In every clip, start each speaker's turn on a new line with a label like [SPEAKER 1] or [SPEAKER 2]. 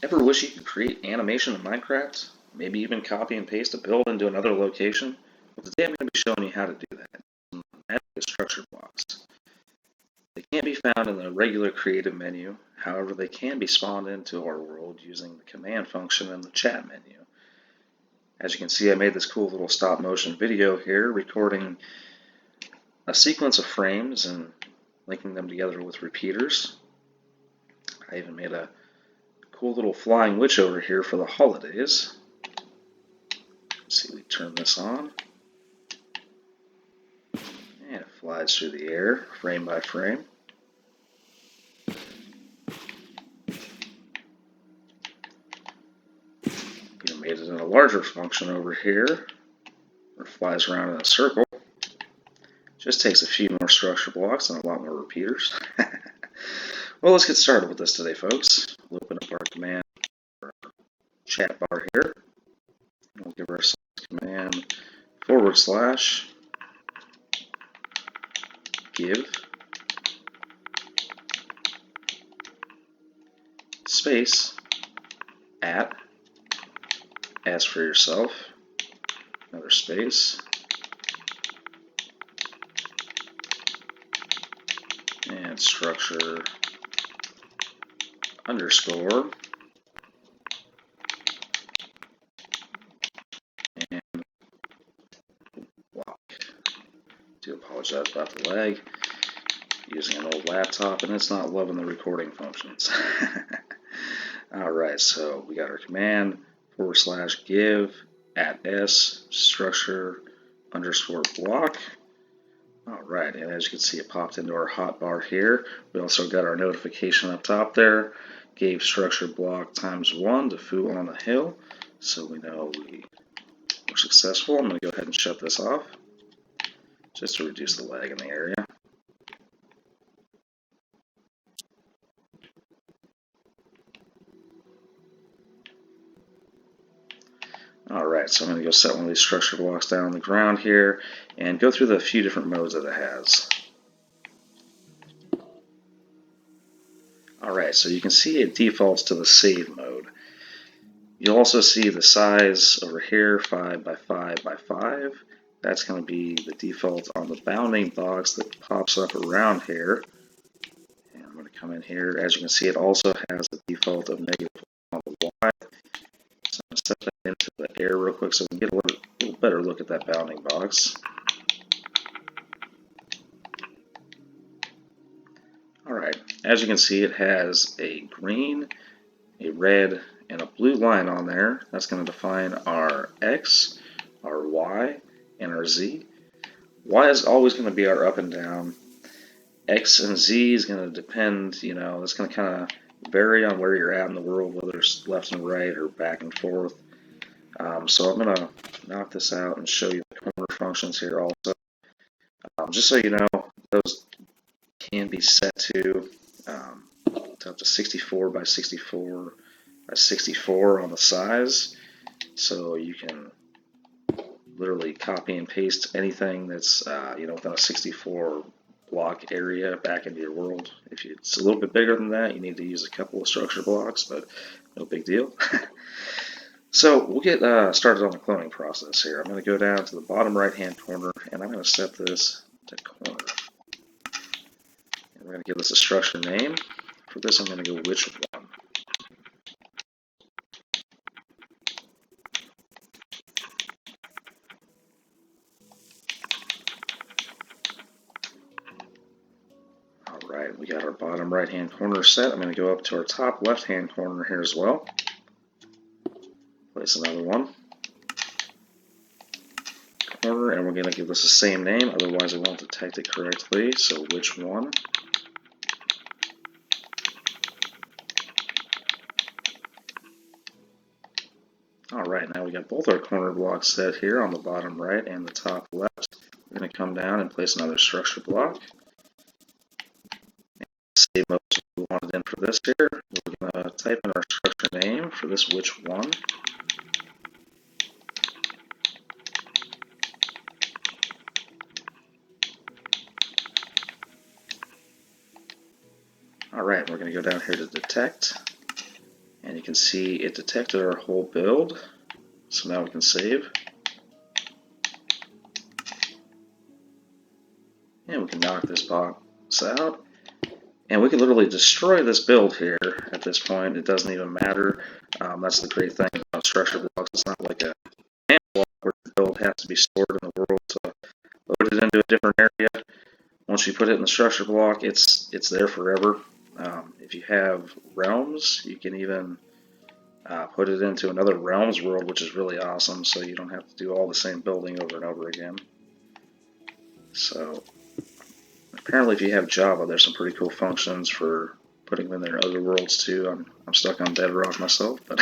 [SPEAKER 1] Ever wish you could create animation in Minecraft? Maybe even copy and paste a build into another location? Well, today I'm going to be showing you how to do that. With structure blocks. They can't be found in the regular creative menu. However, they can be spawned into our world using the command function in the chat menu. As you can see, I made this cool little stop motion video here recording a sequence of frames and linking them together with repeaters. I even made a cool little flying witch over here for the holidays. Let's see, we turn this on, and it flies through the air, frame by frame. Even made it in a larger function over here, where it flies around in a circle. Just takes a few more structure blocks and a lot more repeaters. Well, let's get started with this today, folks. We'll open up our command chat bar here. We'll give ourselves command / give space at, as for yourself, another space, and structure underscore and block. Do apologize about the lag. Using an old laptop and it's not loving the recording functions. Alright, so we got our command / give at s structure underscore block. Alright, and as you can see, it popped into our hotbar here. We also got our notification up top there. Gave structure block ×1 to foo on the hill, so we know we were successful. I'm going to go ahead and shut this off just to reduce the lag in the area. Alright, so I'm going to go set one of these structure blocks down on the ground here and go through the few different modes that it has. Alright, so you can see it defaults to the save mode. You'll also see the size over here, 5 by 5 by 5. That's going to be the default on the bounding box that pops up around here. And I'm going to come in here. As you can see, it also has the default of -1 on the Y. So I'm going to set that into the air real quick so we can get a little better look at that bounding box. Alright, as you can see, it has a green, a red, and a blue line on there. That's going to define our X, our Y, and our Z. Y is always going to be our up and down. X and Z is going to depend, it's going to kind of vary on where you're at in the world, whether it's left and right or back and forth. So I'm going to knock this out and show you the corner functions here also. Just so you know, those can be set to up to 64 by 64 by 64 on the size. So you can literally copy and paste anything that's within a 64 block area back into your world. If it's a little bit bigger than that, you need to use a couple of structure blocks, but no big deal. So we'll get started on the cloning process here. I'm going to go down to the bottom right hand corner and I'm going to set this to corner. And we're going to give this a structure name. For this I'm going to go which one. Alright, we got our bottom right hand corner set. I'm going to go up to our top left hand corner here as well. Place another one. Corner, and we're going to give this the same name, otherwise it won't detect it correctly. So which one? Alright, now we got both our corner blocks set here on the bottom right and the top left. We're going to come down and place another structure block. Save most of what we wanted in for this here. We're going to type in our structure name for this which one. Alright, we're going to go down here to detect. And you can see it detected our whole build. So now we can save. And we can knock this box out. And we can literally destroy this build here at this point. It doesn't even matter. That's the great thing about structure blocks. It's not like a block where the build has to be stored in the world to load it into a different area. Once you put it in the structure block, it's there forever. If you have realms, you can even put it into another realms world, which is really awesome, so you don't have to do all the same building over and over again. So apparently if you have Java, there's some pretty cool functions for putting them in their other worlds too. I'm stuck on Bedrock myself, but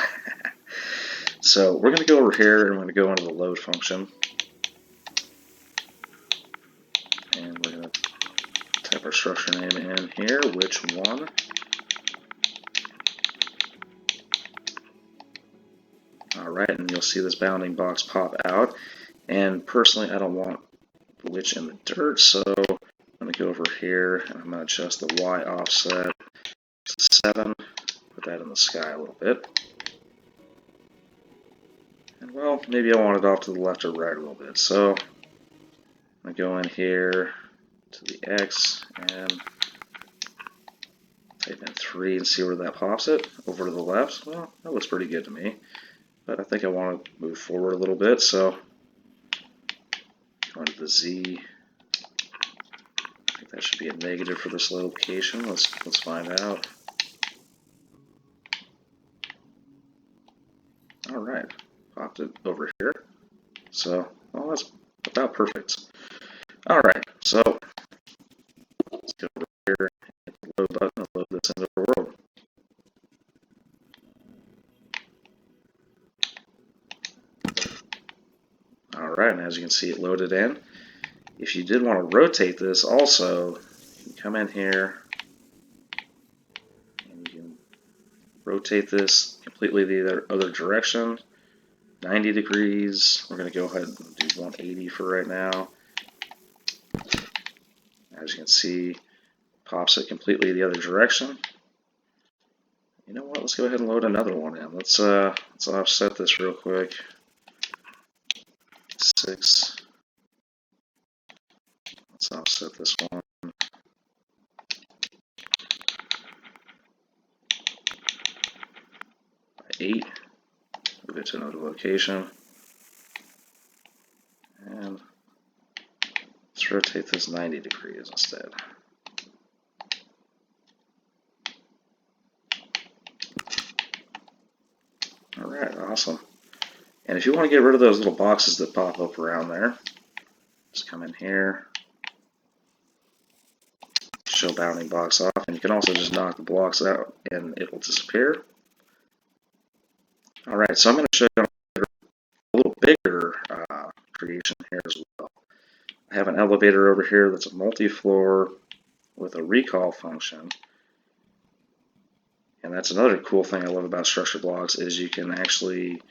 [SPEAKER 1] so we're going to go over here and we're going to go into the load function. And we're going to type our structure name in here, which one. Alright, and you'll see this bounding box pop out. And personally, I don't want which in the dirt, so I'm going to go over here and I'm going to adjust the Y offset to 7, put that in the sky a little bit. And well, maybe I want it off to the left or right a little bit, so I'm going to go in here to the X and type in 3 and see where that pops it. Over to the left, well, that looks pretty good to me. But I think I want to move forward a little bit, so go into the Z. I think that should be a negative for this location. Let's find out. Alright, popped it over here. So, well, that's about perfect. Alright, so let's go over here and hit the load button and load this into the world. Alright, and as you can see, it loaded in. If you did want to rotate this also, you can come in here and you can rotate this completely the other direction, 90 degrees. We're going to go ahead and do 180 for right now. As you can see, pops it completely the other direction. You know what? Let's go ahead and load another one in. Let's offset this real quick. 6. Let's offset this one. 8. Move it to another location. And let's rotate this 90 degrees instead. Alright, awesome. And if you want to get rid of those little boxes that pop up around there, just come in here, show bounding box off, and you can also just knock the blocks out and it will disappear. Alright, so I'm going to show you a little bigger creation here as well. I have an elevator over here that's a multi-floor with a recall function. And that's another cool thing I love about structure blocks is you can actually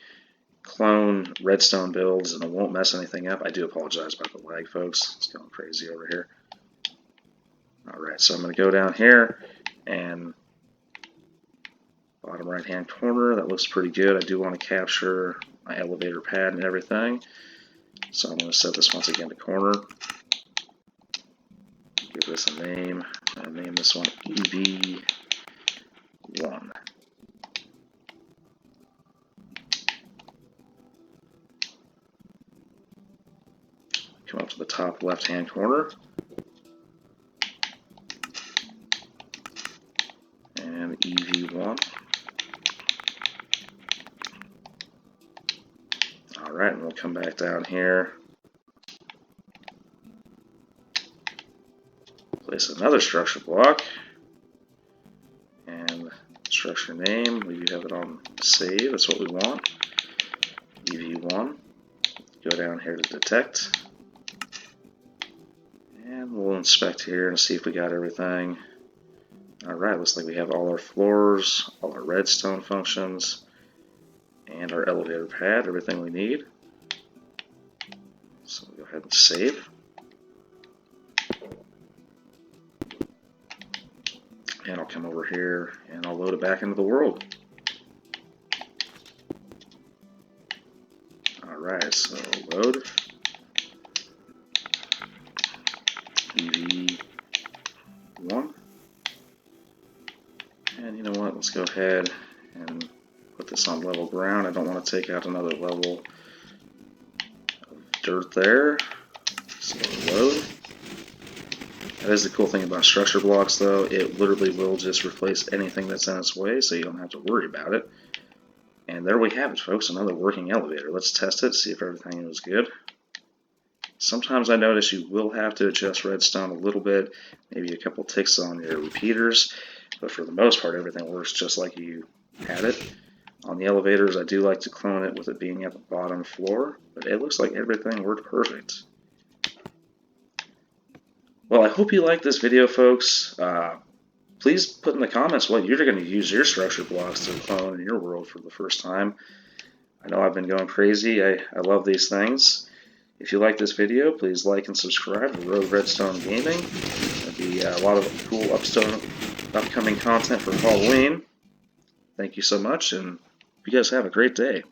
[SPEAKER 1] clone redstone builds and it won't mess anything up. I do apologize about the lag, folks. It's going crazy over here. Alright, so I'm going to go down here and bottom right hand corner, that looks pretty good. I do want to capture my elevator pad and everything. So I'm going to set this once again to corner. Give this a name. I'll name this one EV1. Come up to the top left hand corner. And EV1. Alright, and we'll come back down here. Place another structure block. And structure name, we do have it on save, that's what we want. EV1. Go down here to detect. And we'll inspect here and see if we got everything. Alright, looks like we have all our floors, all our redstone functions, and our elevator pad, everything we need. So we'll go ahead and save. And I'll come over here and I'll load it back into the world. Alright, so load. EV1. And you know what, let's go ahead and put this on level ground. I don't want to take out another level of dirt there. So load. That is the cool thing about structure blocks though, it literally will just replace anything that's in its way, so you don't have to worry about it. And there we have it, folks, another working elevator. Let's test it, see if everything was good. Sometimes I notice you will have to adjust redstone a little bit, maybe a couple ticks on your repeaters, but for the most part everything works just like you had it. On the elevators I do like to clone it with it being at the bottom floor, but it looks like everything worked perfect. Well, I hope you liked this video, folks. Please put in the comments what you're going to use your structure blocks to clone in your world for the first time. I know I've been going crazy. I love these things. If you like this video, please like and subscribe to Road Redstone Gaming. There'll be a lot of cool upcoming content for Halloween. Thank you so much, and you guys have a great day.